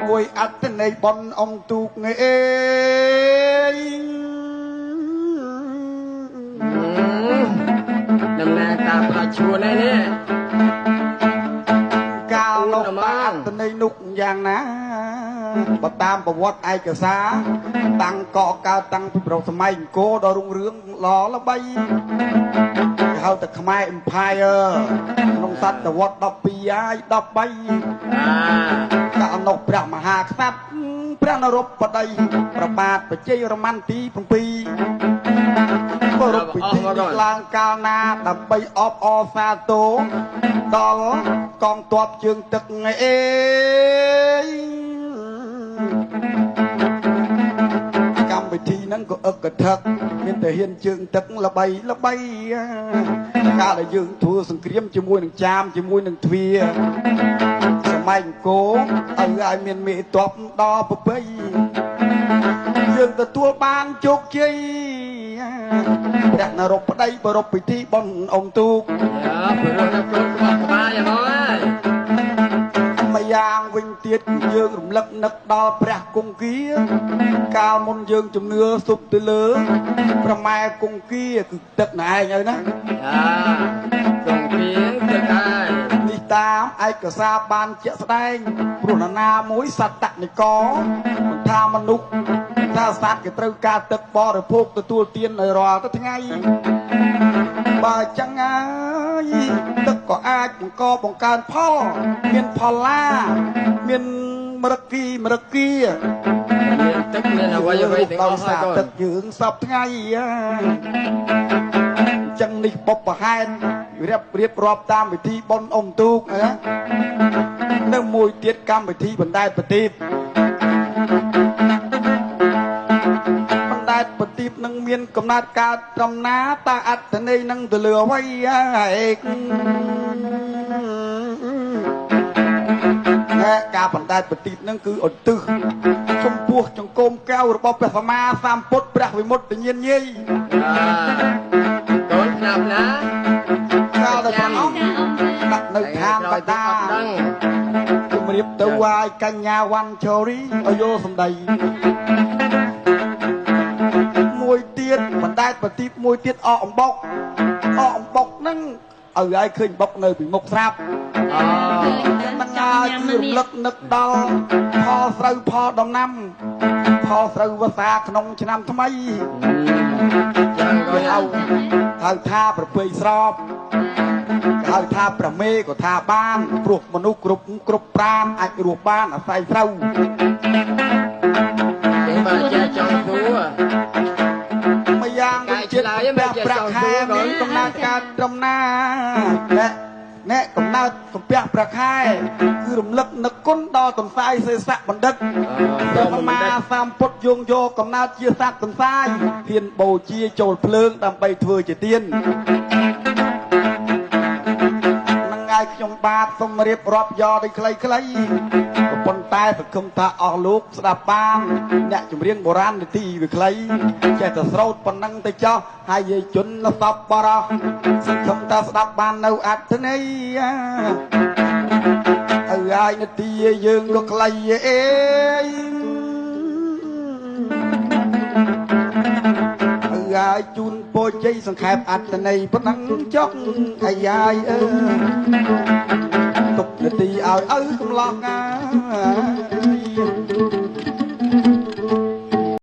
មួយអត្តន័យបនអង្គទូកងេដំណើរការប្រាឈួននេះកាលនោះអត្តន័យនោះយ៉ាងណាបើតាមប្រវត្តិឯកសារតាំងកកើតតាំងពីប្រវត្តិសម័យអង្គរដល់រុងរឿងល្អល្បីគេហៅតែខ្មែរ Empire ក្នុងសតវត្ស12ហើយ13កាលនោះព្រះមហាក្សត្រព្រះនរោបតីប្របាទបជ័យរម័នទី7គោរពពិធីឡើងកាលណាដើម្បីអបអរសាទរដល់កងទ័ពជើងទឹកអេកម្មវិធីហ្នឹងក៏អឹកកថឹកមានតែហ៊ានជើងទឹកល្បីកាលដែលយើងធ្វើសង្គ្រាមជាមួយនឹងចាមជាមួយនឹងទ្វាសម័យអង្គរឲ្យមានមេទ័ពដល់ប្រពៃយើងទទួលបានជោគជ័យព្រះនរោបតីបរពពិធីបន់អង្គទូកព្រោះដល់ខ្លួនរបស់ក្បាលយ៉ាងហ្នឹងម្យ៉ាងវិញទៀតយើងរំលឹកនឹកដល់ព្រះគង្គាកាលមុនយើងជំនឿសុបទៅលើប្រម៉ែគង្គាគឺទឹកណែឯងហើយណាគង្គាទឹកឯងនេះតាមឯកសារបានជាក់ស្ដែងព្រោះណាមួយសត្វនិកមិនថាមនុស្សថាសត្វគេត្រូវការទឹកបរិភោគទទួលទាននៅរាល់ទៅថ្ងៃបើចឹងហើយទឹកក៏អាចបង្កើនផលមានផលឡាមានមរគីមានទឹកមានអ្វីទាំងអស់ហើយក៏ទឹកយើងសពថ្ងៃចឹងនេះបុព្វហេតុរៀបរាប់តាមវិធីបុណ្យអុំទូកនៅមួយទៀតកម្មវិធីបណ្ដែតប្រទីបប្រទីបនឹងមានកំណត់កើតកំណាតើអត្តន័យនឹងទៅលើអ្វីការបណ្ដែតប្រទីបនឹងគឺឧទ្ទិសចំពោះចង្គមកែវរបស់ព្រះសម្មាសម្ពុទ្ធព្រះវិមុតតិញាណយាយកូនឆ្នាំណាកាលដែលព្រះអង្គដាក់នៅឋានបតាជំរាបទៅឲ្យកញ្ញាវ៉ាន់ឆូរីឲ្យយកសម្ដីមួយទៀតបណ្ដែតប្រទីបមួយទៀតអកអំបុកហ្នឹងឲ្យឃើញបុកនៅពីមុខស្រាប់ហ្នឹងហើយគឺរំលឹកនឹកដល់ផលស្រូវផលដំណាំផលស្រូវវស្សាក្នុងឆ្នាំថ្មីយ៉ាងក៏ហៅថាប្រពៃស្របហៅថាប្រមេក៏ថាបានព្រោះមនុស្សគ្រប់ប្រានអាចរស់បានអាស្រ័យស្រូវគេបើចេះចង់សួរម្យ៉ាងវិញទៀតប្រាក់ខែមានកំណើតកើតដំណាអ្នកកំណើតសំពះប្រាក់ខែគឺរំលឹកនឹកគុណដល់ទន្សាយសេសៈបណ្ឌិតព្រះសម្មាសម្ពុទ្ធយងយកកំណើតជាសត្វទន្សាយហ៊ានបូជាចូលភ្លើងដើម្បីធ្វើជាទានខ្ញុំបាទសូមរៀបរាប់យកដោយខ្លីៗប៉ុន្តែសង្ឃឹមថាអស់លោកស្ដាប់បានអ្នកចម្រៀងបុរាណនីតិវាខ្លីចេះតែស្រោតប៉ុណ្ណឹងទៅចោះហើយយាយជនលសពបរោះសង្ឃឹមថាស្ដាប់បាននៅអត្ថន័យហើយនីតិយើងក៏ខ្លីអេហើយជូនពរជ័យសង្ខេបអត្តន័យប៉ុណ្ណឹងចុកអាយាយទុកនាទីឲ្យកំឡោះ